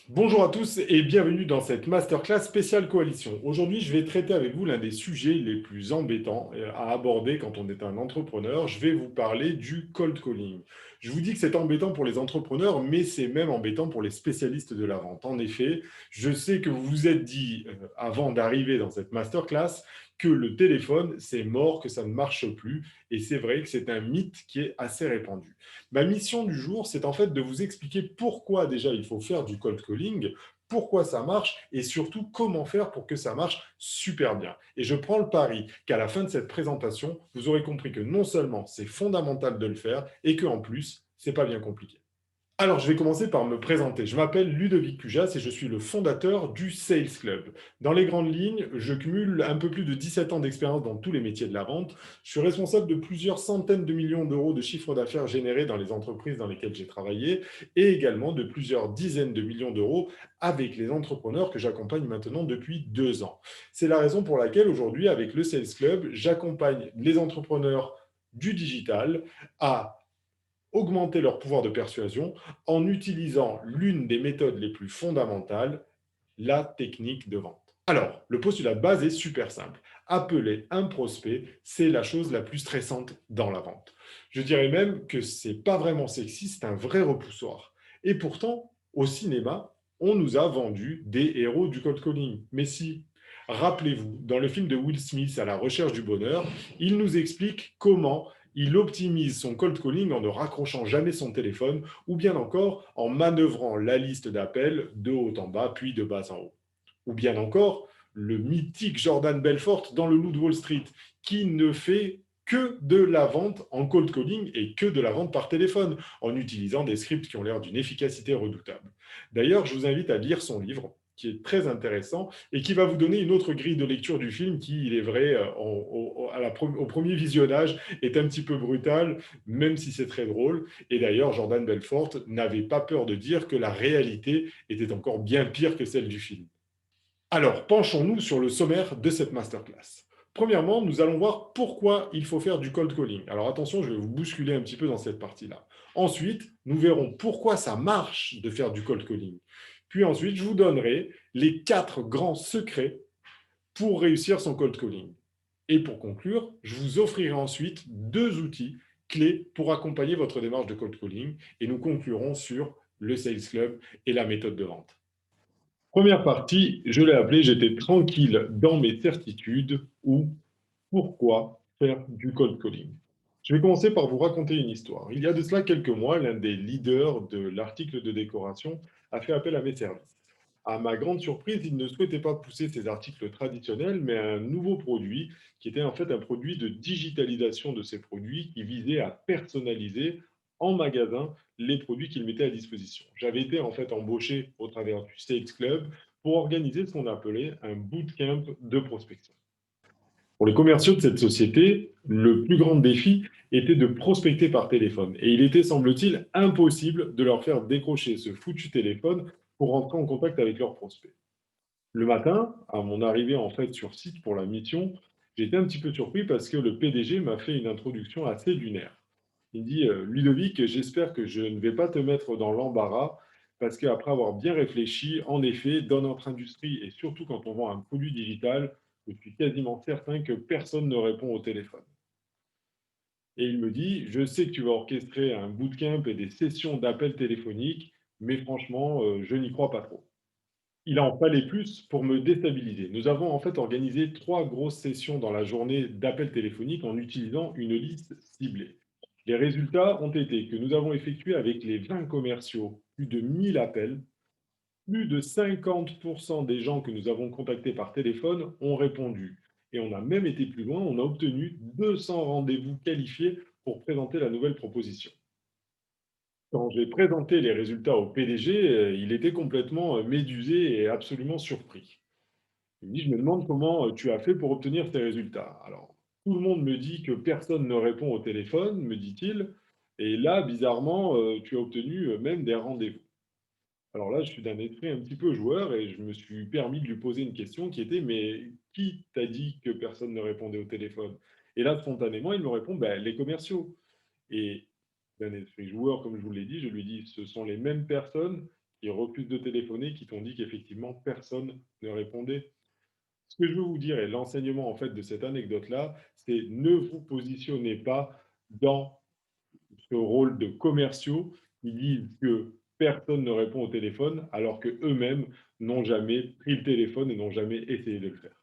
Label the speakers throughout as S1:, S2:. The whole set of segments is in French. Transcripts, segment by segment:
S1: Bonjour à tous et bienvenue dans cette masterclass spéciale coalition. Aujourd'hui, je vais traiter avec vous l'un des sujets les plus embêtants à aborder quand on est un entrepreneur. Je vais vous parler du cold calling. Je vous dis que c'est embêtant pour les entrepreneurs, mais c'est même embêtant pour les spécialistes de la vente. En effet, je sais que vous vous êtes dit, avant d'arriver dans cette masterclass, que le téléphone, c'est mort, que ça ne marche plus. Et c'est vrai que c'est un mythe qui est assez répandu. Ma mission du jour, c'est en fait de vous expliquer pourquoi déjà il faut faire du cold calling, pourquoi ça marche et surtout comment faire pour que ça marche super bien. Et je prends le pari qu'à la fin de cette présentation, vous aurez compris que non seulement c'est fondamental de le faire et qu'en plus, c'est pas bien compliqué. Alors, je vais commencer par me présenter. Je m'appelle Ludovic Pujas et je suis le fondateur du Sales Club. Dans les grandes lignes, je cumule un peu plus de 17 ans d'expérience dans tous les métiers de la vente. Je suis responsable de plusieurs centaines de millions d'euros de chiffre d'affaires générés dans les entreprises dans lesquelles j'ai travaillé et également de plusieurs dizaines de millions d'euros avec les entrepreneurs que j'accompagne maintenant depuis 2 ans. C'est la raison pour laquelle aujourd'hui, avec le Sales Club, j'accompagne les entrepreneurs du digital à augmenter leur pouvoir de persuasion en utilisant l'une des méthodes les plus fondamentales, la technique de vente. Alors, le postulat de base est super simple. Appeler un prospect, c'est la chose la plus stressante dans la vente. Je dirais même que ce n'est pas vraiment sexy, c'est un vrai repoussoir. Et pourtant, au cinéma, on nous a vendu des héros du cold calling. Mais si, rappelez-vous, dans le film de Will Smith, À la recherche du bonheur, il nous explique comment il optimise son cold calling en ne raccrochant jamais son téléphone ou bien encore en manœuvrant la liste d'appels de haut en bas puis de bas en haut. Ou bien encore le mythique Jordan Belfort dans Le Loup de Wall Street qui ne fait que de la vente en cold calling et que de la vente par téléphone en utilisant des scripts qui ont l'air d'une efficacité redoutable. D'ailleurs, je vous invite à lire son livre qui est très intéressant et qui va vous donner une autre grille de lecture du film qui, il est vrai, au premier visionnage, est un petit peu brutal, même si c'est très drôle. Et d'ailleurs, Jordan Belfort n'avait pas peur de dire que la réalité était encore bien pire que celle du film. Alors, penchons-nous sur le sommaire de cette masterclass. Premièrement, nous allons voir pourquoi il faut faire du cold calling. Alors attention, je vais vous bousculer un petit peu dans cette partie-là. Ensuite, nous verrons pourquoi ça marche de faire du cold calling. Puis ensuite, je vous donnerai les 4 grands secrets pour réussir son cold calling. Et pour conclure, je vous offrirai ensuite 2 outils clés pour accompagner votre démarche de cold calling et nous conclurons sur le Sales Club et la méthode de vente. Première partie, je l'ai appelée «J'étais tranquille dans mes certitudes» ou «Pourquoi faire du cold calling?» Je vais commencer par vous raconter une histoire. Il y a de cela quelques mois, l'un des leaders de l'article de décoration a fait appel à mes services. À ma grande surprise, il ne souhaitait pas pousser ses articles traditionnels, mais un nouveau produit qui était en fait un produit de digitalisation de ses produits qui visait à personnaliser en magasin les produits qu'il mettait à disposition. J'avais été en fait embauché au travers du Sales Club pour organiser ce qu'on appelait un bootcamp de prospection. Pour les commerciaux de cette société, le plus grand défi était de prospecter par téléphone. Et il était, semble-t-il, impossible de leur faire décrocher ce foutu téléphone pour rentrer en contact avec leurs prospects. Le matin, à mon arrivée en fait sur site pour la mission, j'ai été un petit peu surpris parce que le PDG m'a fait une introduction assez lunaire. Il me dit Ludovic, j'espère que je ne vais pas te mettre dans l'embarras parce qu'après avoir bien réfléchi, en effet, dans notre industrie et surtout quand on vend un produit digital, je suis quasiment certain que personne ne répond au téléphone. Et il me dit je sais que tu vas orchestrer un bootcamp et des sessions d'appels téléphoniques, mais franchement, je n'y crois pas trop. Il en fallait plus pour me déstabiliser. Nous avons en fait organisé 3 grosses sessions dans la journée d'appels téléphoniques en utilisant une liste ciblée. Les résultats ont été que nous avons effectué avec les 20 commerciaux plus de 1000 appels. Plus de 50% des gens que nous avons contactés par téléphone ont répondu. Et on a même été plus loin, on a obtenu 200 rendez-vous qualifiés pour présenter la nouvelle proposition. Quand j'ai présenté les résultats au PDG, il était complètement médusé et absolument surpris. Il me dit, je me demande comment tu as fait pour obtenir ces résultats. Alors, tout le monde me dit que personne ne répond au téléphone, me dit-il. Et là, bizarrement, tu as obtenu même des rendez-vous. Alors là, je suis d'un esprit un petit peu joueur et je me suis permis de lui poser une question qui était, mais qui t'a dit que personne ne répondait au téléphone? Et là, spontanément, il me répond, ben, les commerciaux. Et d'un esprit joueur, comme je vous l'ai dit, je lui dis, ce sont les mêmes personnes qui refusent de téléphoner, qui t'ont dit qu'effectivement personne ne répondait. Ce que je veux vous dire et l'enseignement en fait de cette anecdote-là, c'est ne vous positionnez pas dans ce rôle de commerciaux qui disent que personne ne répond au téléphone alors qu'eux-mêmes n'ont jamais pris le téléphone et n'ont jamais essayé de le faire.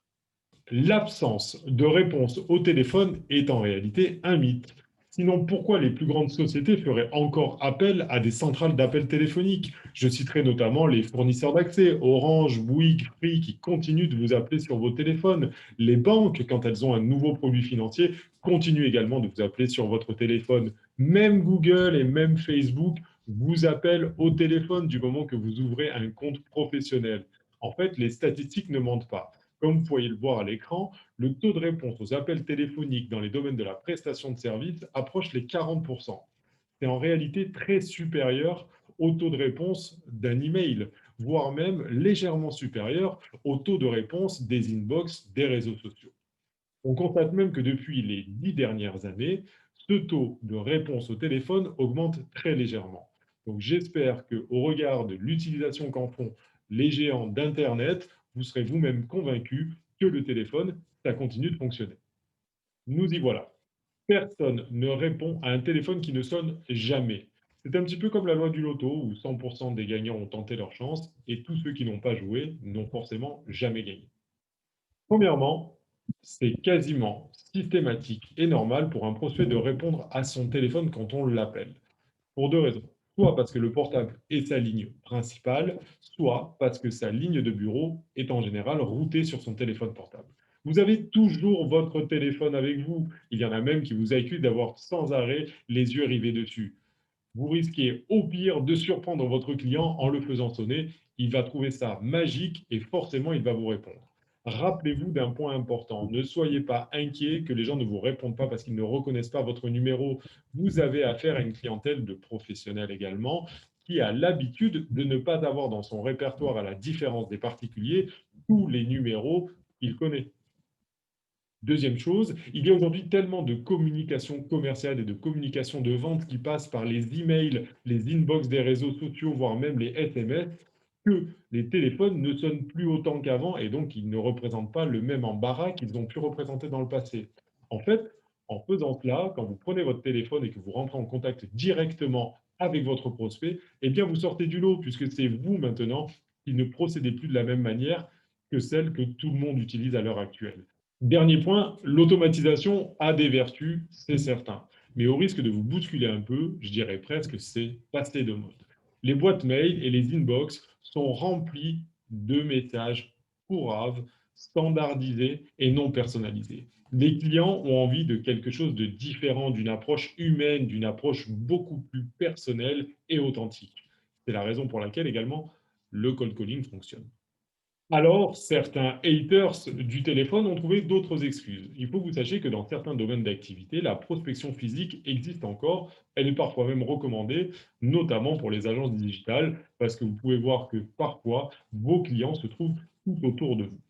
S1: L'absence de réponse au téléphone est en réalité un mythe. Sinon, pourquoi les plus grandes sociétés feraient encore appel à des centrales d'appel téléphoniques? Je citerai notamment les fournisseurs d'accès, Orange, Bouygues, Free, qui continuent de vous appeler sur vos téléphones. Les banques, quand elles ont un nouveau produit financier, continuent également de vous appeler sur votre téléphone. Même Google et même Facebook vous appellent au téléphone du moment que vous ouvrez un compte professionnel. En fait, les statistiques ne mentent pas. Comme vous pouvez le voir à l'écran, le taux de réponse aux appels téléphoniques dans les domaines de la prestation de services approche les 40%. C'est en réalité très supérieur au taux de réponse d'un email, voire même légèrement supérieur au taux de réponse des inbox des réseaux sociaux. On constate même que depuis les 10 dernières années, ce taux de réponse au téléphone augmente très légèrement. Donc j'espère qu'au regard de l'utilisation qu'en font les géants d'Internet, vous serez vous-même convaincu que le téléphone, ça continue de fonctionner. Nous y voilà. Personne ne répond à un téléphone qui ne sonne jamais. C'est un petit peu comme la loi du loto où 100% des gagnants ont tenté leur chance et tous ceux qui n'ont pas joué n'ont forcément jamais gagné. Premièrement, c'est quasiment systématique et normal pour un prospect de répondre à son téléphone quand on l'appelle. Pour deux raisons. Soit parce que le portable est sa ligne principale, soit parce que sa ligne de bureau est en général routée sur son téléphone portable. Vous avez toujours votre téléphone avec vous. Il y en a même qui vous accusent d'avoir sans arrêt les yeux rivés dessus. Vous risquez au pire de surprendre votre client en le faisant sonner. Il va trouver ça magique et forcément il va vous répondre. Rappelez-vous d'un point important. Ne soyez pas inquiet que les gens ne vous répondent pas parce qu'ils ne reconnaissent pas votre numéro. Vous avez affaire à une clientèle de professionnels également qui a l'habitude de ne pas avoir dans son répertoire, à la différence des particuliers, tous les numéros qu'il connaît. Deuxième chose, il y a aujourd'hui tellement de communication commerciale et de communication de vente qui passe par les emails, les inbox des réseaux sociaux, voire même les SMS, que les téléphones ne sonnent plus autant qu'avant et donc ils ne représentent pas le même embarras qu'ils ont pu représenter dans le passé. En fait, en faisant cela, quand vous prenez votre téléphone et que vous rentrez en contact directement avec votre prospect, eh bien vous sortez du lot puisque c'est vous maintenant qui ne procédez plus de la même manière que celle que tout le monde utilise à l'heure actuelle. Dernier point, l'automatisation a des vertus, c'est certain. Mais au risque de vous bousculer un peu, je dirais presque que c'est passé de mode. Les boîtes mail et les inbox sont remplies de messages couraves, standardisés et non personnalisés. Les clients ont envie de quelque chose de différent, d'une approche humaine, d'une approche beaucoup plus personnelle et authentique. C'est la raison pour laquelle également le cold calling fonctionne. Alors, certains haters du téléphone ont trouvé d'autres excuses. Il faut que vous sachiez que dans certains domaines d'activité, la prospection physique existe encore. Elle est parfois même recommandée, notamment pour les agences digitales, parce que vous pouvez voir que parfois, vos clients se trouvent tout autour de vous.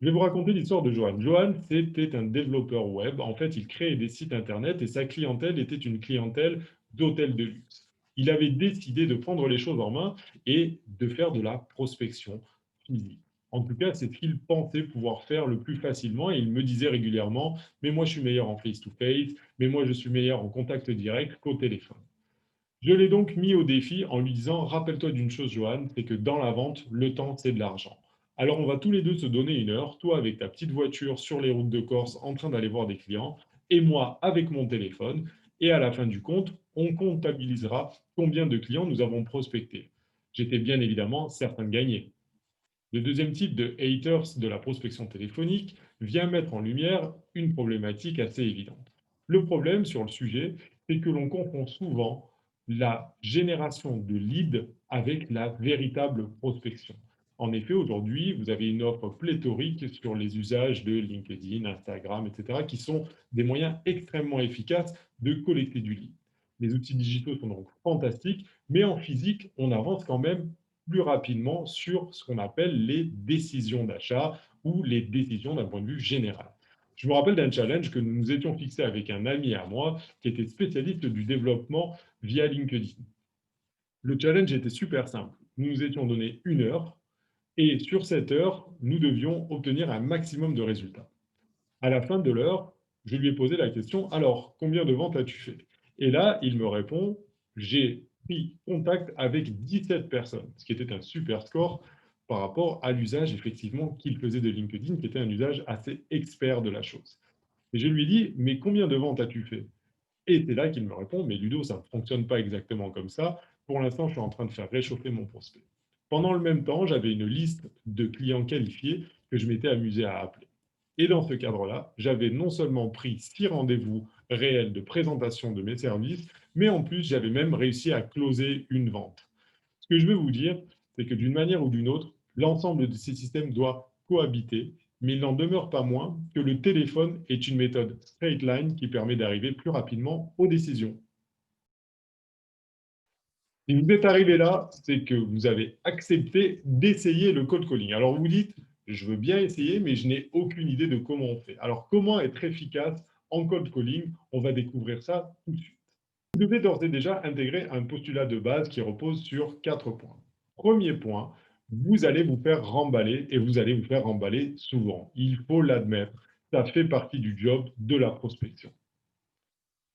S1: Je vais vous raconter l'histoire de Johan. Johan, c'était un développeur web. En fait, il créait des sites Internet et sa clientèle était une clientèle d'hôtels de luxe. Il avait décidé de prendre les choses en main et de faire de la prospection physique. En tout cas, c'est ce qu'il pensait pouvoir faire le plus facilement et il me disait régulièrement, mais moi je suis meilleur en face-to-face, mais moi je suis meilleur en contact direct qu'au téléphone. Je l'ai donc mis au défi en lui disant, rappelle-toi d'une chose, Johan, c'est que dans la vente, le temps, c'est de l'argent. Alors on va tous les deux se donner une heure, toi avec ta petite voiture sur les routes de Corse en train d'aller voir des clients, et moi avec mon téléphone, et à la fin du compte, on comptabilisera combien de clients nous avons prospectés. J'étais bien évidemment certain de gagner. Le deuxième type de haters de la prospection téléphonique vient mettre en lumière une problématique assez évidente. Le problème sur le sujet, c'est que l'on confond souvent la génération de leads avec la véritable prospection. En effet, aujourd'hui, vous avez une offre pléthorique sur les usages de LinkedIn, Instagram, etc., qui sont des moyens extrêmement efficaces de collecter du lead. Les outils digitaux sont donc fantastiques, mais en physique, on avance quand même plus rapidement sur ce qu'on appelle les décisions d'achat ou les décisions d'un point de vue général. Je me rappelle d'un challenge que nous nous étions fixés avec un ami à moi qui était spécialiste du développement via LinkedIn. Le challenge était super simple. nous nous étions donné 1 heure et sur cette heure, nous devions obtenir un maximum de résultats. À la fin de l'heure, je lui ai posé la question: «Alors, combien de ventes as-tu fait?» Et là, il me répond: «J'ai pris contact avec 17 personnes», ce qui était un super score par rapport à l'usage effectivement qu'il faisait de LinkedIn, qui était un usage assez expert de la chose. Et je lui dis: «Mais combien de ventes as-tu fait?» Et c'est là qu'il me répond: «Mais Ludo, ça ne fonctionne pas exactement comme ça. Pour l'instant, je suis en train de faire réchauffer mon prospect». Pendant le même temps, j'avais une liste de clients qualifiés que je m'étais amusé à appeler. Et dans ce cadre-là, j'avais non seulement pris 6 rendez-vous réels de présentation de mes services, mais en plus, j'avais même réussi à closer une vente. Ce que je veux vous dire, c'est que d'une manière ou d'une autre, l'ensemble de ces systèmes doit cohabiter, mais il n'en demeure pas moins que le téléphone est une méthode straight line qui permet d'arriver plus rapidement aux décisions. Si vous êtes arrivé là, c'est que vous avez accepté d'essayer le cold calling. Alors vous dites, je veux bien essayer, mais je n'ai aucune idée de comment on fait. Alors comment être efficace en cold calling? On va découvrir ça tout de suite. Vous devez d'ores et déjà intégrer un postulat de base qui repose sur 4 points. Premier point, vous allez vous faire remballer et vous allez vous faire remballer souvent. Il faut l'admettre, ça fait partie du job de la prospection.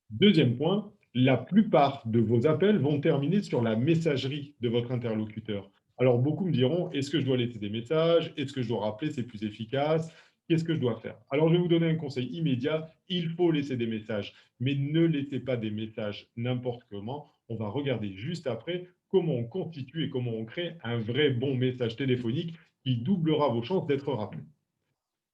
S1: Deuxième point, la plupart de vos appels vont terminer sur la messagerie de votre interlocuteur. Alors, beaucoup me diront, est-ce que je dois laisser des messages? Est-ce que je dois rappeler? C'est plus efficace. Qu'est-ce que je dois faire? Alors, je vais vous donner un conseil immédiat. Il faut laisser des messages, mais ne laissez pas des messages n'importe comment. On va regarder juste après comment on constitue et comment on crée un vrai bon message téléphonique qui doublera vos chances d'être rappelé.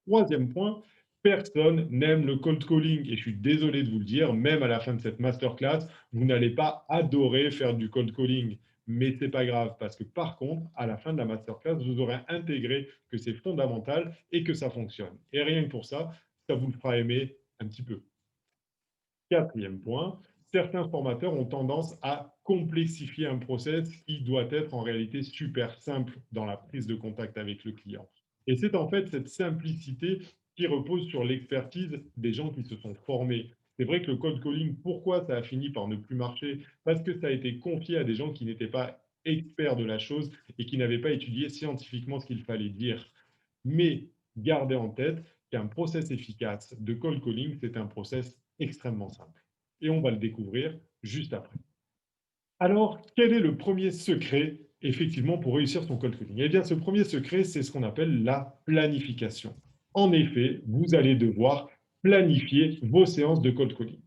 S1: Troisième point, personne n'aime le cold calling et je suis désolé de vous le dire, même à la fin de cette masterclass, vous n'allez pas adorer faire du cold calling. Mais ce n'est pas grave parce que par contre, à la fin de la masterclass, vous aurez intégré que c'est fondamental et que ça fonctionne. Et rien que pour ça, ça vous le fera aimer un petit peu. Quatrième point, certains formateurs ont tendance à complexifier un process qui doit être en réalité super simple dans la prise de contact avec le client. Et c'est en fait cette simplicité qui repose sur l'expertise des gens qui se sont formés. C'est vrai que le cold calling, pourquoi ça a fini par ne plus marcher? Parce que ça a été confié à des gens qui n'étaient pas experts de la chose et qui n'avaient pas étudié scientifiquement ce qu'il fallait dire. Mais gardez en tête qu'un process efficace de cold calling, c'est un process extrêmement simple. Et on va le découvrir juste après. Alors, quel est le premier secret, effectivement, pour réussir son cold calling? Eh bien, ce premier secret, c'est ce qu'on appelle la planification. En effet, vous allez devoir planifier vos séances de cold calling.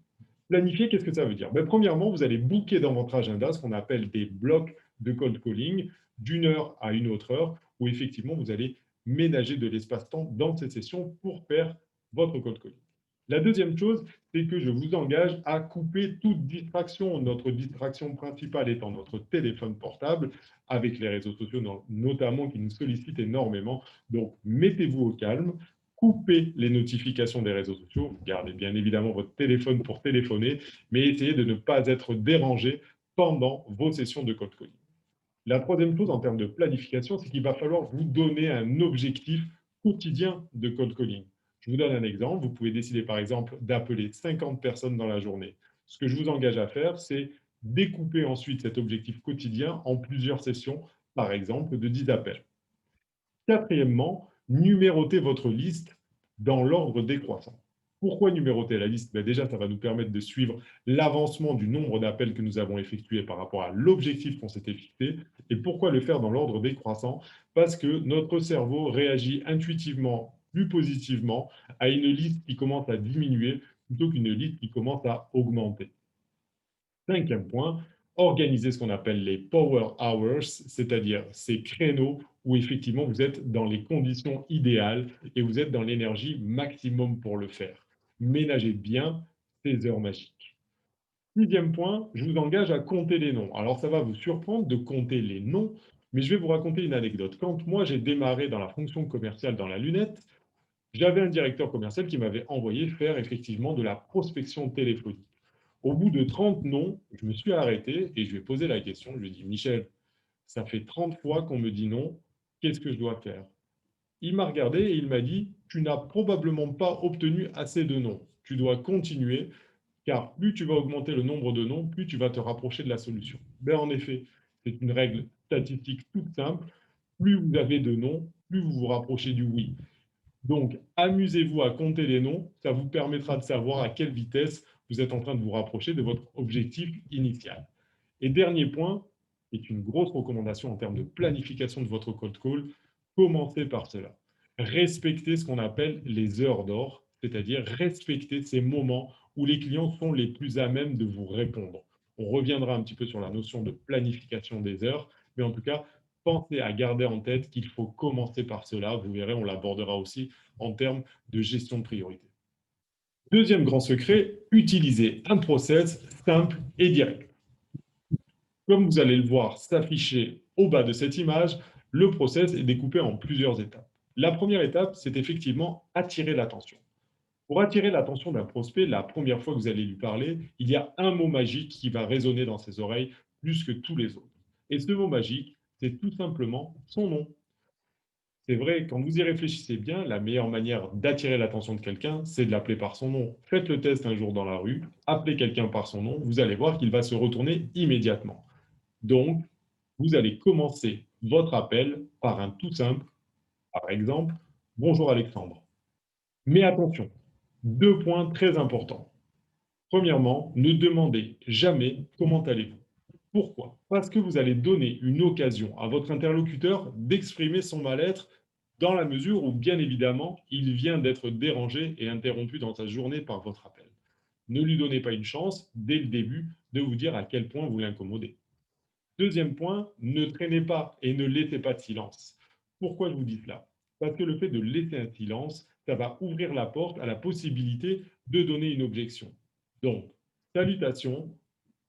S1: Planifier, qu'est-ce que ça veut dire? Ben, premièrement, vous allez booker dans votre agenda ce qu'on appelle des blocs de cold calling d'une heure à une autre heure, où effectivement, vous allez ménager de l'espace-temps dans ces sessions pour faire votre cold calling. La deuxième chose, c'est que je vous engage à couper toute distraction. Notre distraction principale étant notre téléphone portable, avec les réseaux sociaux notamment qui nous sollicitent énormément. Donc, mettez-vous au calme, coupez les notifications des réseaux sociaux, vous gardez bien évidemment votre téléphone pour téléphoner, mais essayez de ne pas être dérangé pendant vos sessions de cold calling. La troisième chose en termes de planification, c'est qu'il va falloir vous donner un objectif quotidien de cold calling. Je vous donne un exemple. Vous pouvez décider par exemple d'appeler 50 personnes dans la journée. Ce que je vous engage à faire, c'est découper ensuite cet objectif quotidien en plusieurs sessions, par exemple de 10 appels. Quatrièmement, numérotez votre liste dans l'ordre décroissant. Pourquoi numéroter la liste? Déjà, ça va nous permettre de suivre l'avancement du nombre d'appels que nous avons effectués par rapport à l'objectif qu'on s'était fixé. Et pourquoi le faire dans l'ordre décroissant? Parce que notre cerveau réagit intuitivement, plus positivement, à une liste qui commence à diminuer plutôt qu'une liste qui commence à augmenter. Cinquième point, organiser ce qu'on appelle les power hours, c'est-à-dire ces créneaux où effectivement vous êtes dans les conditions idéales et vous êtes dans l'énergie maximum pour le faire. Ménagez bien ces heures magiques. Sixième point, je vous engage à compter les noms. Alors ça va vous surprendre de compter les noms, mais je vais vous raconter une anecdote. Quand moi j'ai démarré dans la fonction commerciale dans la lunette, j'avais un directeur commercial qui m'avait envoyé faire effectivement de la prospection téléphonique. Au bout de 30 noms, je me suis arrêté et je lui ai posé la question. Je lui ai dit: «Michel, ça fait 30 fois qu'on me dit non, qu'est-ce que je dois faire?» Il m'a regardé et il m'a dit: «Tu n'as probablement pas obtenu assez de noms. Tu dois continuer, car plus tu vas augmenter le nombre de noms, plus tu vas te rapprocher de la solution.» En effet, c'est une règle statistique toute simple, plus vous avez de non, plus vous vous rapprochez du oui. Donc, amusez-vous à compter les noms, ça vous permettra de savoir à quelle vitesse vous êtes en train de vous rapprocher de votre objectif initial. Et dernier point, qui est une grosse recommandation en termes de planification de votre cold call, commencez par cela. Respectez ce qu'on appelle les heures d'or, c'est-à-dire respectez ces moments où les clients sont les plus à même de vous répondre. On reviendra un petit peu sur la notion de planification des heures, mais en tout cas, pensez à garder en tête qu'il faut commencer par cela. Vous verrez, on l'abordera aussi en termes de gestion de priorité. Deuxième grand secret, utilisez un process simple et direct. Comme vous allez le voir s'afficher au bas de cette image, le process est découpé en plusieurs étapes. La première étape, c'est effectivement attirer l'attention. Pour attirer l'attention d'un prospect, la première fois que vous allez lui parler, il y a un mot magique qui va résonner dans ses oreilles plus que tous les autres. Et ce mot magique, c'est tout simplement son nom. C'est vrai, quand vous y réfléchissez bien, la meilleure manière d'attirer l'attention de quelqu'un, c'est de l'appeler par son nom. Faites le test un jour dans la rue, appelez quelqu'un par son nom, vous allez voir qu'il va se retourner immédiatement. Donc, vous allez commencer votre appel par un tout simple, par exemple, bonjour Alexandre. Mais attention, deux points très importants. Premièrement, ne demandez jamais comment allez-vous. Pourquoi? Parce que vous allez donner une occasion à votre interlocuteur d'exprimer son mal-être dans la mesure où, bien évidemment, il vient d'être dérangé et interrompu dans sa journée par votre appel. Ne lui donnez pas une chance, dès le début, de vous dire à quel point vous l'incommodez. Deuxième point, ne traînez pas et ne laissez pas de silence. Pourquoi je vous dis cela? Parce que le fait de laisser un silence, ça va ouvrir la porte à la possibilité de donner une objection. Donc, salutations,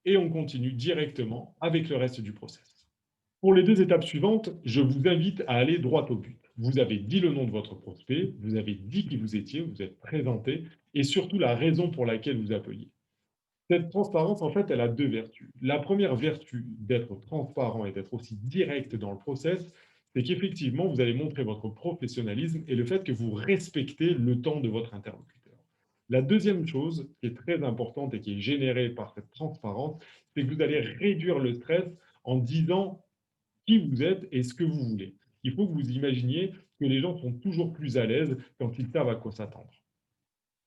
S1: et on continue directement avec le reste du process. Pour les deux étapes suivantes, je vous invite à aller droit au but. Vous avez dit le nom de votre prospect, vous avez dit qui vous étiez, vous êtes présenté, et surtout la raison pour laquelle vous appeliez. Cette transparence, en fait, elle a deux vertus. La première vertu d'être transparent et d'être aussi direct dans le process, c'est qu'effectivement, vous allez montrer votre professionnalisme et le fait que vous respectez le temps de votre interlocuteur. La deuxième chose qui est très importante et qui est générée par cette transparence, c'est que vous allez réduire le stress en disant qui vous êtes et ce que vous voulez. Il faut que vous imaginiez que les gens sont toujours plus à l'aise quand ils savent à quoi s'attendre.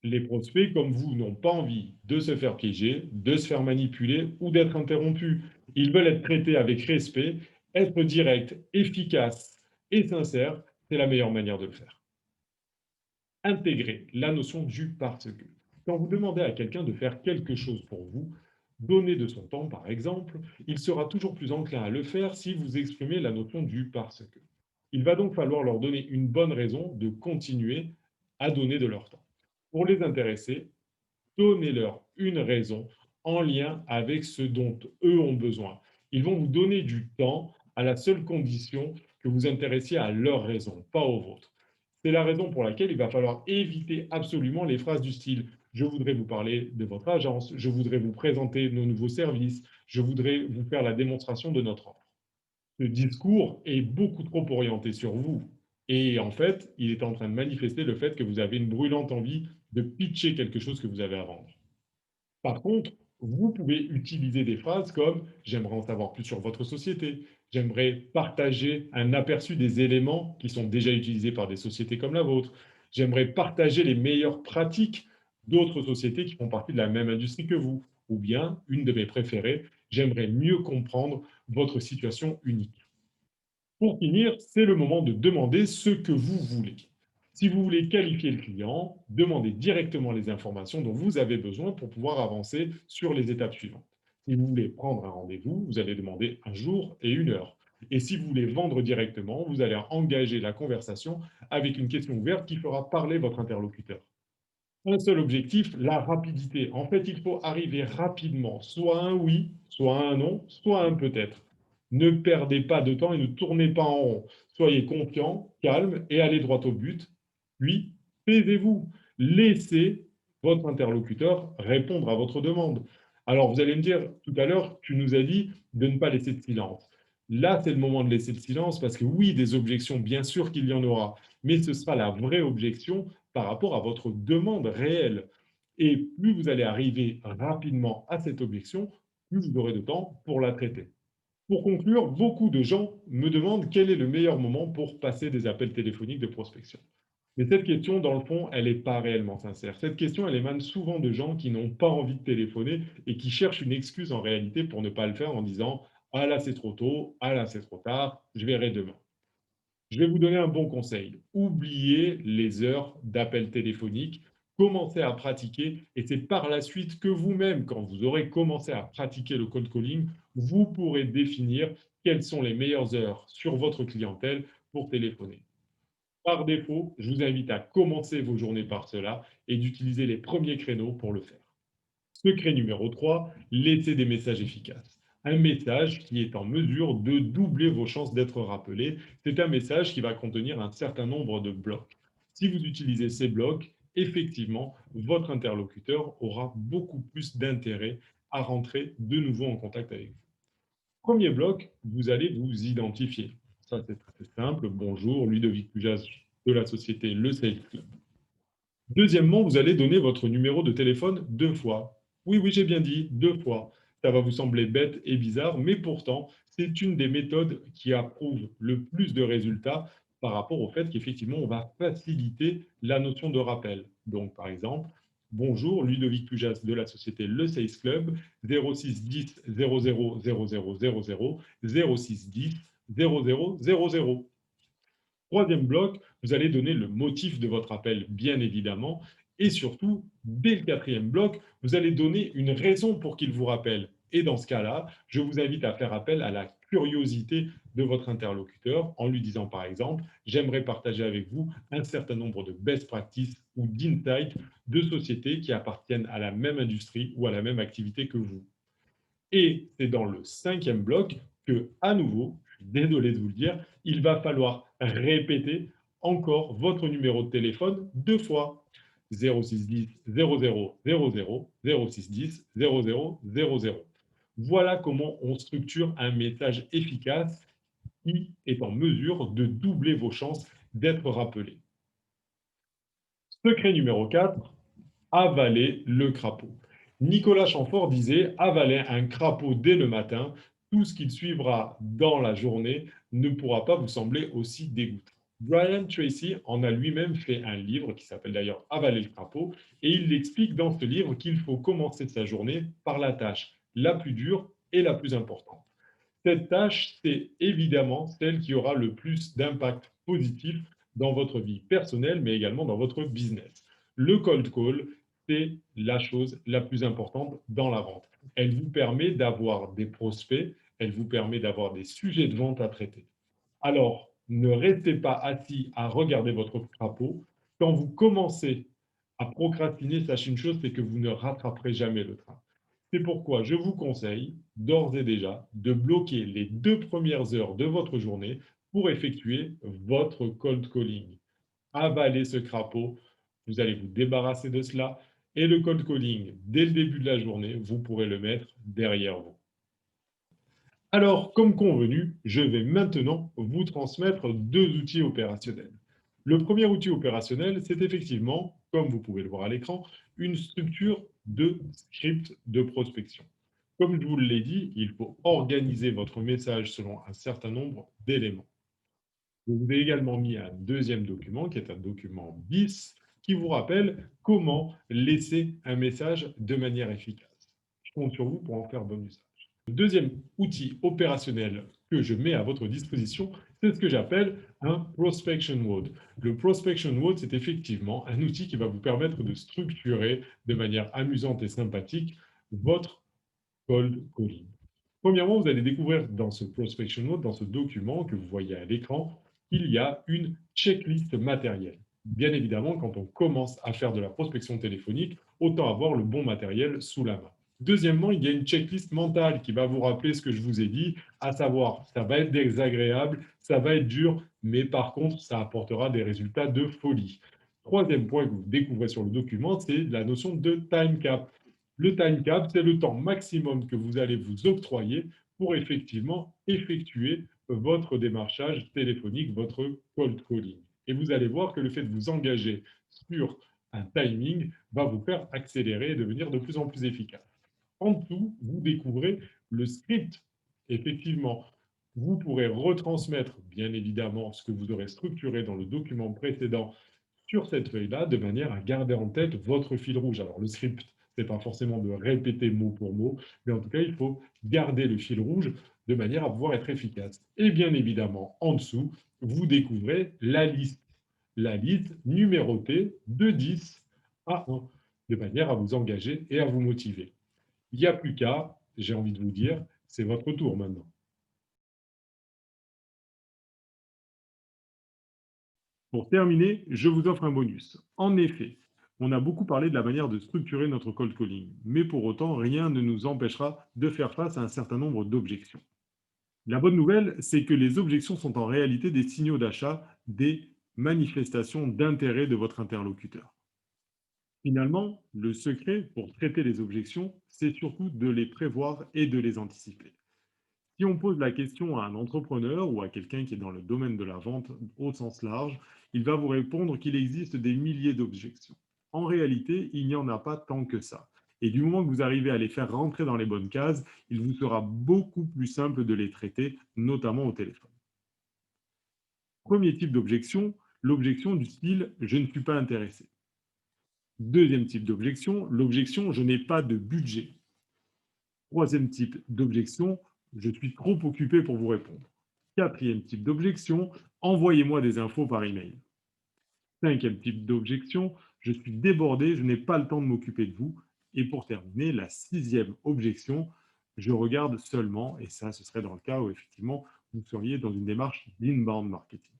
S1: Les prospects, comme vous, n'ont pas envie de se faire piéger, de se faire manipuler ou d'être interrompus. Ils veulent être traités avec respect, être direct, efficace et sincère, c'est la meilleure manière de le faire. Intégrer la notion du parce que. Quand vous demandez à quelqu'un de faire quelque chose pour vous, donner de son temps par exemple, il sera toujours plus enclin à le faire si vous exprimez la notion du parce que. Il va donc falloir leur donner une bonne raison de continuer à donner de leur temps. Pour les intéresser, donnez-leur une raison en lien avec ce dont eux ont besoin. Ils vont vous donner du temps à la seule condition que vous intéressiez à leur raison, pas aux vôtres. C'est la raison pour laquelle il va falloir éviter absolument les phrases du style je voudrais vous parler de votre agence, je voudrais vous présenter nos nouveaux services, je voudrais vous faire la démonstration de notre offre. Ce discours est beaucoup trop orienté sur vous. Et en fait, il est en train de manifester le fait que vous avez une brûlante envie de pitcher quelque chose que vous avez à vendre. Par contre, vous pouvez utiliser des phrases comme j'aimerais en savoir plus sur votre société, j'aimerais partager un aperçu des éléments qui sont déjà utilisés par des sociétés comme la vôtre, j'aimerais partager les meilleures pratiques d'autres sociétés qui font partie de la même industrie que vous, ou bien, une de mes préférées, j'aimerais mieux comprendre votre situation unique. Pour finir, c'est le moment de demander ce que vous voulez. Si vous voulez qualifier le client, demandez directement les informations dont vous avez besoin pour pouvoir avancer sur les étapes suivantes. Si vous voulez prendre un rendez-vous, vous allez demander un jour et une heure. Et si vous voulez vendre directement, vous allez engager la conversation avec une question ouverte qui fera parler votre interlocuteur. Un seul objectif, la rapidité. En fait, il faut arriver rapidement, soit un oui, soit un non, soit un peut-être. Ne perdez pas de temps et ne tournez pas en rond. Soyez confiant, calme et allez droit au but. Puis, taisez-vous. Laissez votre interlocuteur répondre à votre demande. Alors, vous allez me dire, tout à l'heure, tu nous as dit de ne pas laisser de silence. Là, c'est le moment de laisser le silence parce que oui, des objections, bien sûr qu'il y en aura, mais ce sera la vraie objection par rapport à votre demande réelle. Et plus vous allez arriver rapidement à cette objection, plus vous aurez de temps pour la traiter. Pour conclure, beaucoup de gens me demandent quel est le meilleur moment pour passer des appels téléphoniques de prospection. Mais cette question, dans le fond, elle n'est pas réellement sincère. Cette question, elle émane souvent de gens qui n'ont pas envie de téléphoner et qui cherchent une excuse en réalité pour ne pas le faire en disant: «Ah là, c'est trop tôt, ah là, c'est trop tard, je verrai demain». Je vais vous donner un bon conseil. Oubliez les heures d'appel téléphonique, commencez à pratiquer et c'est par la suite que vous-même, quand vous aurez commencé à pratiquer le cold calling, vous pourrez définir quelles sont les meilleures heures sur votre clientèle pour téléphoner. Par défaut, je vous invite à commencer vos journées par cela et d'utiliser les premiers créneaux pour le faire. Secret numéro 3, laissez des messages efficaces. Un message qui est en mesure de doubler vos chances d'être rappelé. C'est un message qui va contenir un certain nombre de blocs. Si vous utilisez ces blocs, effectivement, votre interlocuteur aura beaucoup plus d'intérêt à rentrer de nouveau en contact avec vous. Premier bloc, vous allez vous identifier. Ça, c'est très simple. Bonjour, Ludovic Pujas de la société Le Sales Club. Deuxièmement, vous allez donner votre numéro de téléphone 2 fois. Oui, oui, j'ai bien dit 2 fois. Ça va vous sembler bête et bizarre, mais pourtant, c'est une des méthodes qui approuve le plus de résultats par rapport au fait qu'effectivement, on va faciliter la notion de rappel. Donc, par exemple, bonjour, Ludovic Pujas de la société Le Sales Club, 06 10 00 00 00 06 10 00 00. Troisième bloc, vous allez donner le motif de votre appel, bien évidemment. Et surtout, dès le quatrième bloc, vous allez donner une raison pour qu'il vous rappelle. Et dans ce cas-là, je vous invite à faire appel à la curiosité de votre interlocuteur en lui disant par exemple, j'aimerais partager avec vous un certain nombre de best practices ou d'insights de sociétés qui appartiennent à la même industrie ou à la même activité que vous. Et c'est dans le cinquième bloc que, à nouveau, je suis désolé de vous le dire, il va falloir répéter encore votre numéro de téléphone 2 fois. 0610 00 00 0610 00 00. Voilà comment on structure un message efficace qui est en mesure de doubler vos chances d'être rappelé. Secret numéro 4, avaler le crapaud. Nicolas Chamfort disait: avaler un crapaud dès le matin, tout ce qu'il suivra dans la journée ne pourra pas vous sembler aussi dégoûtant. Brian Tracy en a lui-même fait un livre qui s'appelle d'ailleurs Avaler le crapaud, et il explique dans ce livre qu'il faut commencer sa journée par la tâche la plus dure et la plus importante. Cette tâche, c'est évidemment celle qui aura le plus d'impact positif dans votre vie personnelle, mais également dans votre business. Le cold call, c'est la chose la plus importante dans la vente. Elle vous permet d'avoir des prospects, elle vous permet d'avoir des sujets de vente à traiter. Alors, ne restez pas assis à regarder votre crapaud. Quand vous commencez à procrastiner, sachez une chose, c'est que vous ne rattraperez jamais le train. C'est pourquoi je vous conseille d'ores et déjà de bloquer les 2 premières heures de votre journée pour effectuer votre cold calling. Avalez ce crapaud, vous allez vous débarrasser de cela et le cold calling, dès le début de la journée, vous pourrez le mettre derrière vous. Alors, comme convenu, je vais maintenant vous transmettre 2 outils opérationnels. Le premier outil opérationnel, c'est effectivement, comme vous pouvez le voir à l'écran, une structure de script de prospection. Comme je vous l'ai dit, il faut organiser votre message selon un certain nombre d'éléments. Je vous ai également mis un deuxième document, qui est un document BIS, qui vous rappelle comment laisser un message de manière efficace. Je compte sur vous pour en faire bon usage. Le deuxième outil opérationnel que je mets à votre disposition, c'est ce que j'appelle un prospection mode. Le prospection mode, c'est effectivement un outil qui va vous permettre de structurer de manière amusante et sympathique votre cold calling. Premièrement, vous allez découvrir dans ce prospection mode, dans ce document que vous voyez à l'écran, qu'il y a une checklist matérielle. Bien évidemment, quand on commence à faire de la prospection téléphonique, autant avoir le bon matériel sous la main. Deuxièmement, il y a une checklist mentale qui va vous rappeler ce que je vous ai dit, à savoir, ça va être désagréable, ça va être dur, mais par contre, ça apportera des résultats de folie. Troisième point que vous découvrez sur le document, c'est la notion de time cap. Le time cap, c'est le temps maximum que vous allez vous octroyer pour effectivement effectuer votre démarchage téléphonique, votre cold calling. Et vous allez voir que le fait de vous engager sur un timing va vous faire accélérer et devenir de plus en plus efficace. En dessous, vous découvrez le script Effectivement, vous pourrez retransmettre, bien évidemment, ce que vous aurez structuré dans le document précédent sur cette feuille-là, de manière à garder en tête votre fil rouge. Alors, le script, ce n'est pas forcément de répéter mot pour mot, mais en tout cas, il faut garder le fil rouge de manière à pouvoir être efficace. Et bien évidemment, en dessous, vous découvrez la liste numérotée de 10 à 1, de manière à vous engager et à vous motiver. Il n'y a plus qu'à, j'ai envie de vous dire, c'est votre tour maintenant. Pour terminer, je vous offre un bonus. En effet, on a beaucoup parlé de la manière de structurer notre cold calling, mais pour autant, rien ne nous empêchera de faire face à un certain nombre d'objections. La bonne nouvelle, c'est que les objections sont en réalité des signaux d'achat, des manifestations d'intérêt de votre interlocuteur. Finalement, le secret pour traiter les objections, c'est surtout de les prévoir et de les anticiper. Si on pose la question à un entrepreneur ou à quelqu'un qui est dans le domaine de la vente au sens large, il va vous répondre qu'il existe des milliers d'objections. En réalité, il n'y en a pas tant que ça. Et du moment que vous arrivez à les faire rentrer dans les bonnes cases, il vous sera beaucoup plus simple de les traiter, notamment au téléphone. Premier type d'objection, l'objection du style « je ne suis pas intéressé ». Deuxième type d'objection, l'objection « je n'ai pas de budget ». Troisième type d'objection, je suis trop occupé pour vous répondre. Quatrième type d'objection, envoyez-moi des infos par email. Cinquième type d'objection, je suis débordé, je n'ai pas le temps de m'occuper de vous. Et pour terminer, la sixième objection, je regarde seulement, et ça, ce serait dans le cas où effectivement vous seriez dans une démarche d'inbound marketing.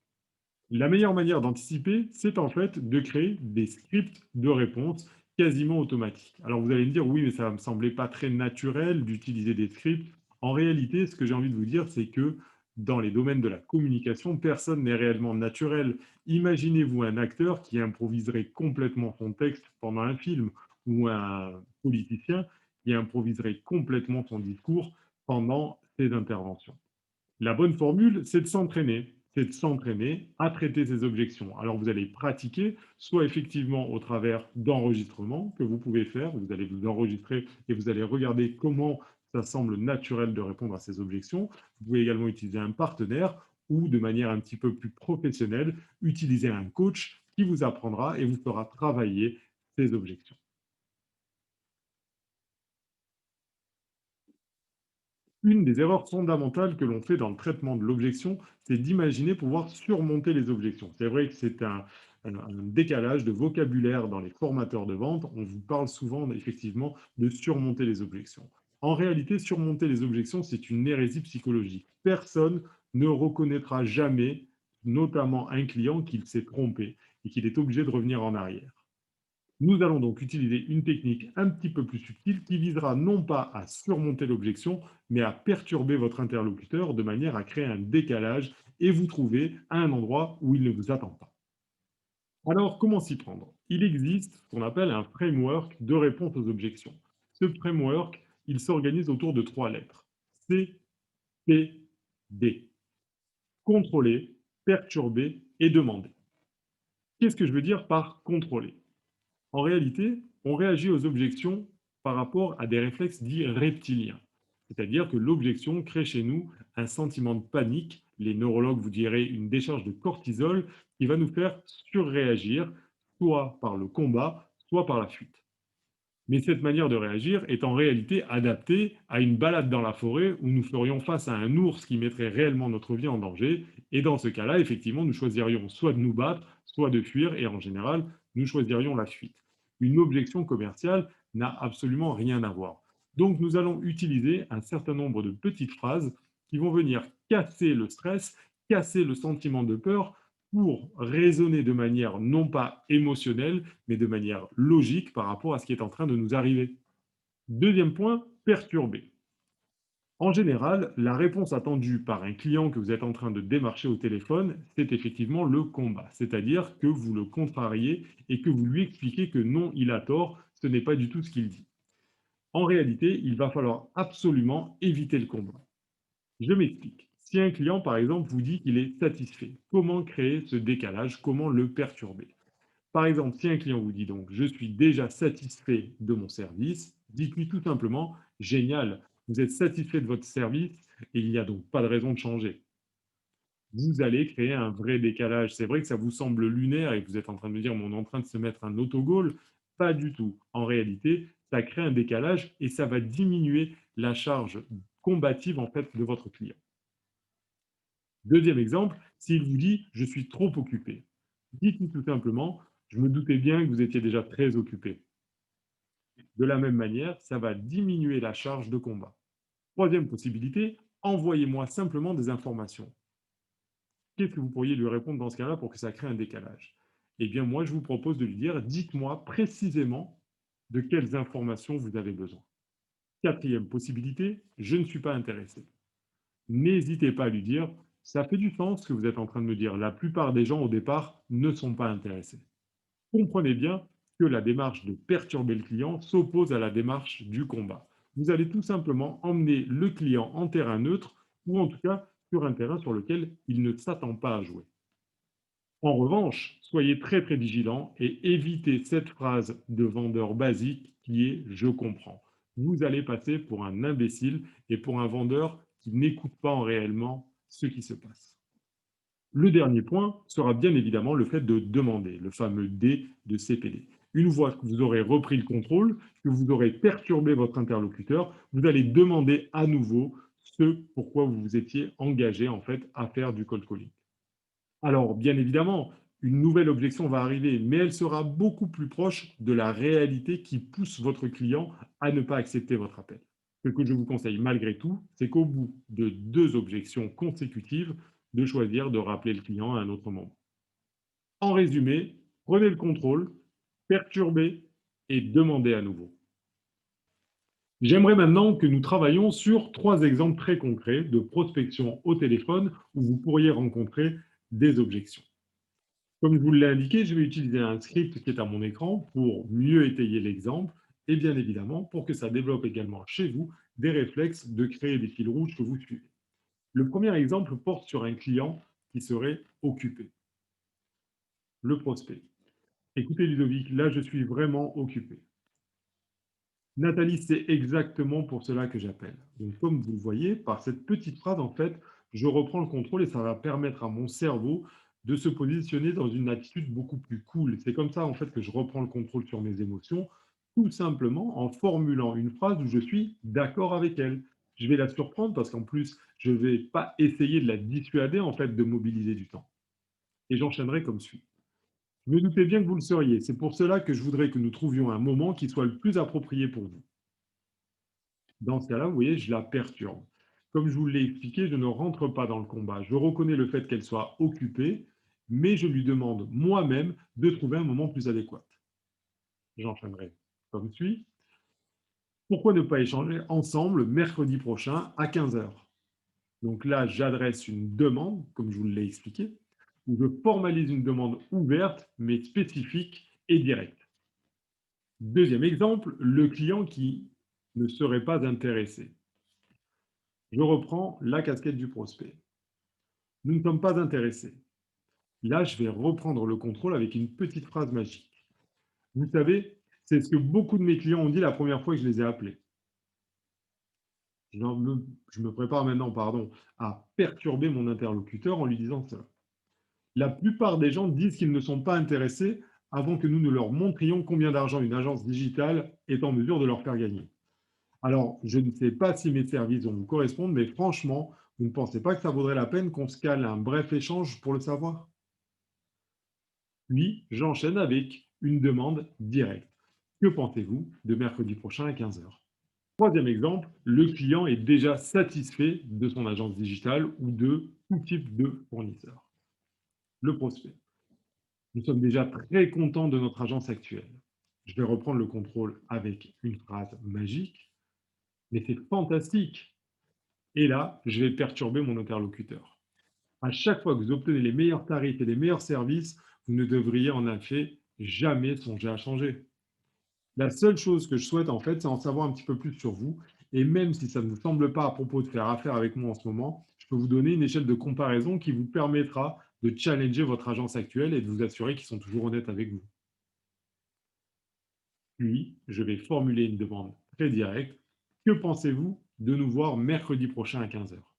S1: La meilleure manière d'anticiper, c'est en fait de créer des scripts de réponse quasiment automatiques. Alors vous allez me dire, oui, mais ça ne me semblait pas très naturel d'utiliser des scripts. En réalité, ce que j'ai envie de vous dire, c'est que dans les domaines de la communication, personne n'est réellement naturel. Imaginez-vous un acteur qui improviserait complètement son texte pendant un film, ou un politicien qui improviserait complètement son discours pendant ses interventions. La bonne formule, c'est de s'entraîner à traiter ces objections. Alors vous allez pratiquer, soit effectivement au travers d'enregistrements que vous pouvez faire, vous allez vous enregistrer et vous allez regarder comment ça semble naturel de répondre à ces objections. Vous pouvez également utiliser un partenaire ou de manière un petit peu plus professionnelle, utiliser un coach qui vous apprendra et vous fera travailler ces objections. Une des erreurs fondamentales que l'on fait dans le traitement de l'objection, c'est d'imaginer pouvoir surmonter les objections. C'est vrai que c'est un décalage de vocabulaire dans les formateurs de vente. On vous parle souvent effectivement de surmonter les objections. En réalité, surmonter les objections, c'est une hérésie psychologique. Personne ne reconnaîtra jamais, notamment un client, qu'il s'est trompé et qu'il est obligé de revenir en arrière. Nous allons donc utiliser une technique un petit peu plus subtile qui visera non pas à surmonter l'objection, mais à perturber votre interlocuteur de manière à créer un décalage et vous trouver à un endroit où il ne vous attend pas. Alors, comment s'y prendre? Il existe ce qu'on appelle un framework de réponse aux objections. Ce framework, il s'organise autour de 3 lettres. C, P, D. Contrôler, perturber et demander. Qu'est-ce que je veux dire par contrôler? En réalité, on réagit aux objections par rapport à des réflexes dits reptiliens. C'est-à-dire que l'objection crée chez nous un sentiment de panique, les neurologues vous diraient une décharge de cortisol qui va nous faire surréagir, soit par le combat, soit par la fuite. Mais cette manière de réagir est en réalité adaptée à une balade dans la forêt où nous ferions face à un ours qui mettrait réellement notre vie en danger. Et dans ce cas-là, effectivement, nous choisirions soit de nous battre, soit de fuir, et en général, nous choisirions la fuite. Une objection commerciale n'a absolument rien à voir. Donc, nous allons utiliser un certain nombre de petites phrases qui vont venir casser le stress, casser le sentiment de peur pour raisonner de manière non pas émotionnelle, mais de manière logique par rapport à ce qui est en train de nous arriver. Deuxième point, perturber. En général, la réponse attendue par un client que vous êtes en train de démarcher au téléphone, c'est effectivement le combat. C'est-à-dire que vous le contrariez et que vous lui expliquez que non, il a tort, ce n'est pas du tout ce qu'il dit. En réalité, il va falloir absolument éviter le combat. Je m'explique. Si un client, par exemple, vous dit qu'il est satisfait, comment créer ce décalage? Comment le perturber? Par exemple, si un client vous dit donc je suis déjà satisfait de mon service, dites-lui tout simplement génial, vous êtes satisfait de votre service, et il n'y a donc pas de raison de changer. Vous allez créer un vrai décalage. C'est vrai que ça vous semble lunaire et que vous êtes en train de me dire: «Mais on est en train de se mettre un autogol». Pas du tout. En réalité, ça crée un décalage et ça va diminuer la charge combative, en fait, de votre client. Deuxième exemple, s'il vous dit: «Je suis trop occupé», dites-lui tout simplement: «Je me doutais bien que vous étiez déjà très occupé». De la même manière, ça va diminuer la charge de combat. Troisième possibilité, envoyez-moi simplement des informations. Qu'est-ce que vous pourriez lui répondre dans ce cas-là pour que ça crée un décalage? Eh bien, moi, je vous propose de lui dire: «Dites-moi précisément de quelles informations vous avez besoin». Quatrième possibilité, je ne suis pas intéressé. N'hésitez pas à lui dire: «Ça fait du sens ce que vous êtes en train de me dire. La plupart des gens, au départ, ne sont pas intéressés». Comprenez bien que la démarche de perturber le client s'oppose à la démarche du combat. Vous allez tout simplement emmener le client en terrain neutre ou en tout cas sur un terrain sur lequel il ne s'attend pas à jouer. En revanche, soyez très très vigilant et évitez cette phrase de vendeur basique qui est «je comprends». Vous allez passer pour un imbécile et pour un vendeur qui n'écoute pas en réellement ce qui se passe. Le dernier point sera bien évidemment le fait de demander, le fameux D de CPD. Une fois que vous aurez repris le contrôle, que vous aurez perturbé votre interlocuteur, vous allez demander à nouveau ce pourquoi vous vous étiez engagé en fait à faire du cold calling. Alors, bien évidemment, une nouvelle objection va arriver, mais elle sera beaucoup plus proche de la réalité qui pousse votre client à ne pas accepter votre appel. Ce que je vous conseille malgré tout, c'est qu'au bout de 2 objections consécutives, de choisir de rappeler le client à un autre moment. En résumé, prenez le contrôle, perturbez et demandez à nouveau. J'aimerais maintenant que nous travaillions sur 3 exemples très concrets de prospection au téléphone où vous pourriez rencontrer des objections. Comme je vous l'ai indiqué, je vais utiliser un script qui est à mon écran pour mieux étayer l'exemple et bien évidemment pour que ça développe également chez vous des réflexes de créer des fils rouges que vous suivez. Le premier exemple porte sur un client qui serait occupé, le prospect. Écoutez Ludovic, là je suis vraiment occupé. Nathalie, c'est exactement pour cela que j'appelle. Donc comme vous le voyez, par cette petite phrase, en fait, je reprends le contrôle et ça va permettre à mon cerveau de se positionner dans une attitude beaucoup plus cool. C'est comme ça, en fait, que je reprends le contrôle sur mes émotions, tout simplement en formulant une phrase où je suis d'accord avec elle. Je vais la surprendre parce qu'en plus, je ne vais pas essayer de la dissuader, en fait, de mobiliser du temps. Et j'enchaînerai comme suit. Je me doutais bien que vous le seriez. C'est pour cela que je voudrais que nous trouvions un moment qui soit le plus approprié pour vous. Dans ce cas-là, vous voyez, je la perturbe. Comme je vous l'ai expliqué, je ne rentre pas dans le combat. Je reconnais le fait qu'elle soit occupée, mais je lui demande moi-même de trouver un moment plus adéquat. J'enchaînerai comme suit. Pourquoi ne pas échanger ensemble mercredi prochain à 15 heures? Donc là, j'adresse une demande, comme je vous l'ai expliqué, où je formalise une demande ouverte, mais spécifique et directe. Deuxième exemple, le client qui ne serait pas intéressé. Je reprends la casquette du prospect. Nous ne sommes pas intéressés. Là, je vais reprendre le contrôle avec une petite phrase magique. Vous savez, c'est ce que beaucoup de mes clients ont dit la première fois que je les ai appelés. Je me prépare maintenant, pardon, à perturber mon interlocuteur en lui disant cela. La plupart des gens disent qu'ils ne sont pas intéressés avant que nous ne leur montrions combien d'argent une agence digitale est en mesure de leur faire gagner. Alors, je ne sais pas si mes services vont vous correspondre, mais franchement, vous ne pensez pas que ça vaudrait la peine qu'on se cale un bref échange pour le savoir? Puis, j'enchaîne avec une demande directe. Que pensez-vous de mercredi prochain à 15 heures? Troisième exemple, le client est déjà satisfait de son agence digitale ou de tout type de fournisseur. Le prospect. Nous sommes déjà très contents de notre agence actuelle. Je vais reprendre le contrôle avec une phrase magique, mais c'est fantastique. Et là, je vais perturber mon interlocuteur. À chaque fois que vous obtenez les meilleurs tarifs et les meilleurs services, vous ne devriez en effet jamais songer à changer. La seule chose que je souhaite, en fait, c'est en savoir un petit peu plus sur vous. Et même si ça ne vous semble pas à propos de faire affaire avec moi en ce moment, je peux vous donner une échelle de comparaison qui vous permettra de challenger votre agence actuelle et de vous assurer qu'ils sont toujours honnêtes avec vous. Puis, je vais formuler une demande très directe. Que pensez-vous de nous voir mercredi prochain à 15 heures?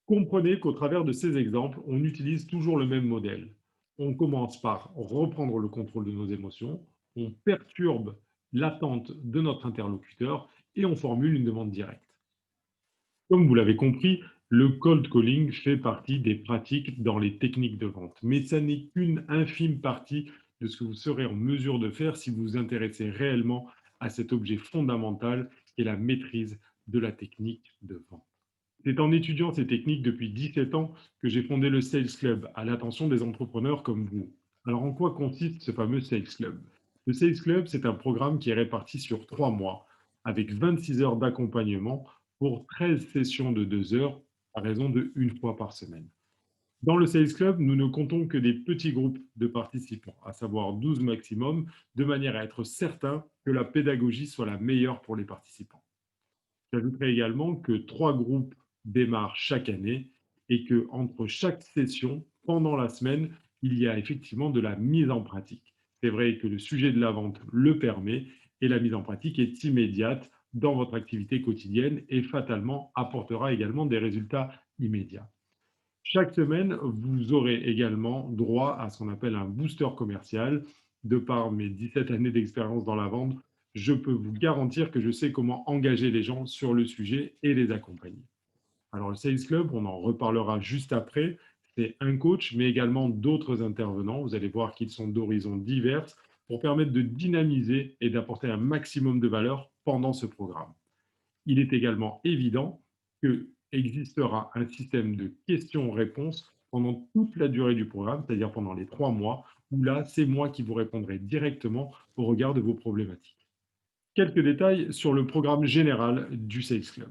S1: Comprenez qu'au travers de ces exemples, on utilise toujours le même modèle. On commence par reprendre le contrôle de nos émotions, on perturbe l'attente de notre interlocuteur et on formule une demande directe. Comme vous l'avez compris, le cold calling fait partie des pratiques dans les techniques de vente, mais ça n'est qu'une infime partie de ce que vous serez en mesure de faire si vous vous intéressez réellement à cet objet fondamental qui est la maîtrise de la technique de vente. C'est en étudiant ces techniques depuis 17 ans que j'ai fondé le Sales Club à l'attention des entrepreneurs comme vous. Alors, en quoi consiste ce fameux Sales Club? Le Sales Club, c'est un programme qui est réparti sur 3 mois, avec 26 heures d'accompagnement pour 13 sessions de 2 heures, à raison de une fois par semaine. Dans le Sales Club, nous ne comptons que des petits groupes de participants, à savoir 12 maximum, de manière à être certain que la pédagogie soit la meilleure pour les participants. J'ajouterai également que 3 groupes démarrent chaque année et que entre chaque session, pendant la semaine, il y a effectivement de la mise en pratique. C'est vrai que le sujet de la vente le permet et la mise en pratique est immédiate dans votre activité quotidienne et fatalement apportera également des résultats immédiats. Chaque semaine, vous aurez également droit à ce qu'on appelle un booster commercial. De par mes 17 années d'expérience dans la vente, je peux vous garantir que je sais comment engager les gens sur le sujet et les accompagner. Alors, le Sales Club, on en reparlera juste après. C'est un coach, mais également d'autres intervenants. Vous allez voir qu'ils sont d'horizons divers pour permettre de dynamiser et d'apporter un maximum de valeur pendant ce programme. Il est également évident que existera un système de questions-réponses pendant toute la durée du programme, c'est-à-dire pendant les 3 mois, où là, c'est moi qui vous répondrai directement au regard de vos problématiques. Quelques détails sur le programme général du Sales Club.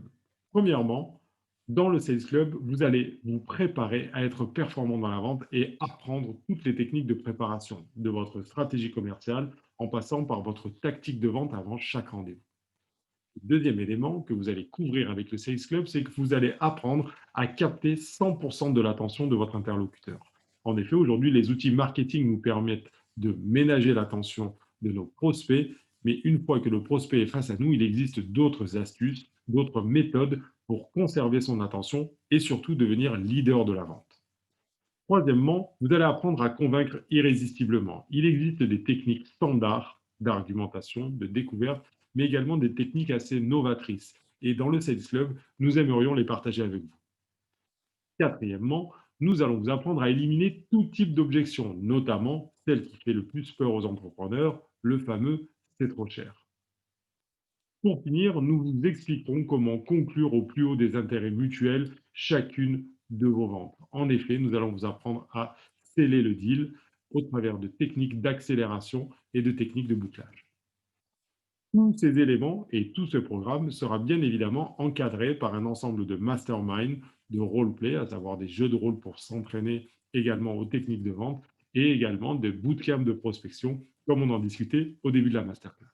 S1: Premièrement, dans le Sales Club, vous allez vous préparer à être performant dans la vente et apprendre toutes les techniques de préparation de votre stratégie commerciale en passant par votre tactique de vente avant chaque rendez-vous. Deuxième élément que vous allez couvrir avec le Sales Club, c'est que vous allez apprendre à capter 100% de l'attention de votre interlocuteur. En effet, aujourd'hui, les outils marketing nous permettent de ménager l'attention de nos prospects, mais une fois que le prospect est face à nous, il existe d'autres astuces, d'autres méthodes pour conserver son attention et surtout devenir leader de la vente. Troisièmement, vous allez apprendre à convaincre irrésistiblement. Il existe des techniques standards d'argumentation, de découverte, mais également des techniques assez novatrices. Et dans le Sales Club, nous aimerions les partager avec vous. Quatrièmement, nous allons vous apprendre à éliminer tout type d'objection, notamment celle qui fait le plus peur aux entrepreneurs, le fameux c'est trop cher. Pour finir, nous vous expliquerons comment conclure au plus haut des intérêts mutuels chacune de vos ventes. En effet, nous allons vous apprendre à sceller le deal au travers de techniques d'accélération et de techniques de bouclage. Tous ces éléments et tout ce programme sera bien évidemment encadré par un ensemble de mastermind, de roleplay, à savoir des jeux de rôle pour s'entraîner également aux techniques de vente et également des bootcamps de prospection, comme on en discutait au début de la masterclass.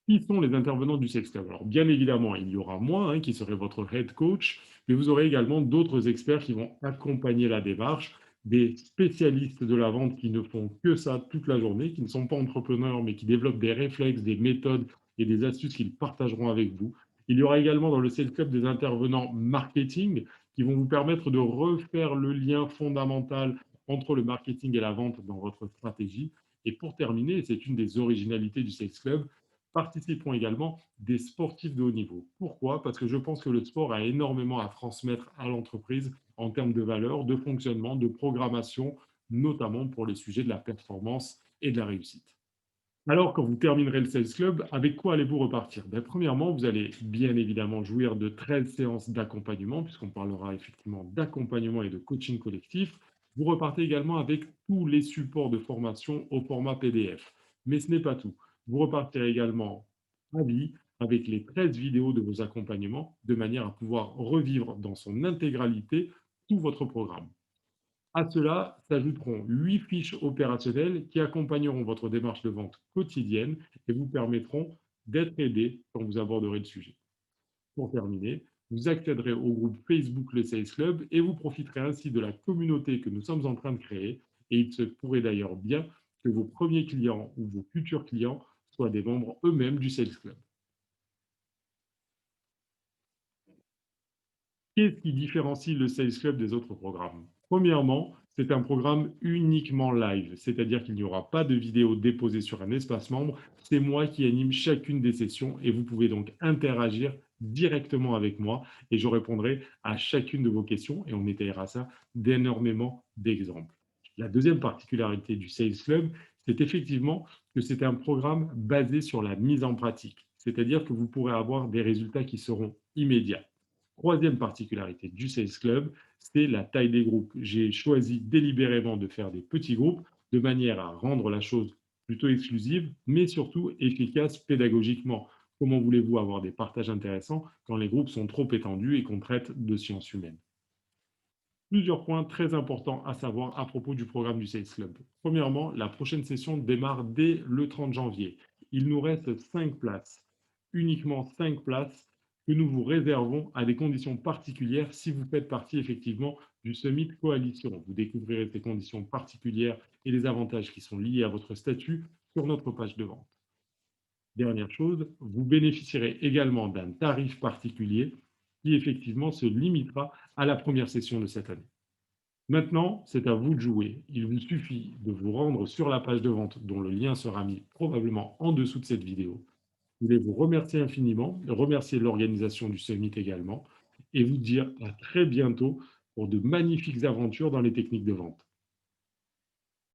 S1: Qui sont les intervenants du Sales Club? Alors, bien évidemment, il y aura moi, qui serai votre head coach, mais vous aurez également d'autres experts qui vont accompagner la démarche, des spécialistes de la vente qui ne font que ça toute la journée, qui ne sont pas entrepreneurs, mais qui développent des réflexes, des méthodes et des astuces qu'ils partageront avec vous. Il y aura également dans le Sales Club des intervenants marketing qui vont vous permettre de refaire le lien fondamental entre le marketing et la vente dans votre stratégie. Et pour terminer, et c'est une des originalités du Sales Club, participeront également des sportifs de haut niveau. Pourquoi? Parce que je pense que le sport a énormément à transmettre à l'entreprise en termes de valeur, de fonctionnement, de programmation, notamment pour les sujets de la performance et de la réussite. Alors, quand vous terminerez le Sales Club, avec quoi allez-vous repartir? Premièrement, vous allez bien évidemment jouir de 13 séances d'accompagnement, puisqu'on parlera effectivement d'accompagnement et de coaching collectif. Vous repartez également avec tous les supports de formation au format PDF. Mais ce n'est pas tout. Vous repartirez également à vie avec les 13 vidéos de vos accompagnements, de manière à pouvoir revivre dans son intégralité tout votre programme. À cela s'ajouteront 8 fiches opérationnelles qui accompagneront votre démarche de vente quotidienne et vous permettront d'être aidé quand vous aborderez le sujet. Pour terminer, vous accéderez au groupe Facebook Le Sales Club et vous profiterez ainsi de la communauté que nous sommes en train de créer. Et il se pourrait d'ailleurs bien que vos premiers clients ou vos futurs clients soient des membres eux-mêmes du Sales Club. Qu'est-ce qui différencie le Sales Club des autres programmes? Premièrement, c'est un programme uniquement live, c'est-à-dire qu'il n'y aura pas de vidéo déposée sur un espace membre. C'est moi qui anime chacune des sessions et vous pouvez donc interagir directement avec moi et je répondrai à chacune de vos questions et on étayera ça d'énormément d'exemples. La deuxième particularité du Sales Club, c'est effectivement que c'est un programme basé sur la mise en pratique, c'est-à-dire que vous pourrez avoir des résultats qui seront immédiats. Troisième particularité du Sales Club, c'est la taille des groupes. J'ai choisi délibérément de faire des petits groupes de manière à rendre la chose plutôt exclusive, mais surtout efficace pédagogiquement. Comment voulez-vous avoir des partages intéressants quand les groupes sont trop étendus et qu'on traite de sciences humaines? Plusieurs points très importants à savoir à propos du programme du Sales Club. Premièrement, la prochaine session démarre dès le 30 janvier. Il nous reste 5 places, uniquement 5 places que nous vous réservons à des conditions particulières si vous faites partie effectivement du Summit Coalition. Vous découvrirez ces conditions particulières et les avantages qui sont liés à votre statut sur notre page de vente. Dernière chose, vous bénéficierez également d'un tarif particulier qui effectivement se limitera à la première session de cette année. Maintenant, c'est à vous de jouer. Il vous suffit de vous rendre sur la page de vente dont le lien sera mis probablement en dessous de cette vidéo. Je voulais vous remercier infiniment, remercier l'organisation du Summit également et vous dire à très bientôt pour de magnifiques aventures dans les techniques de vente.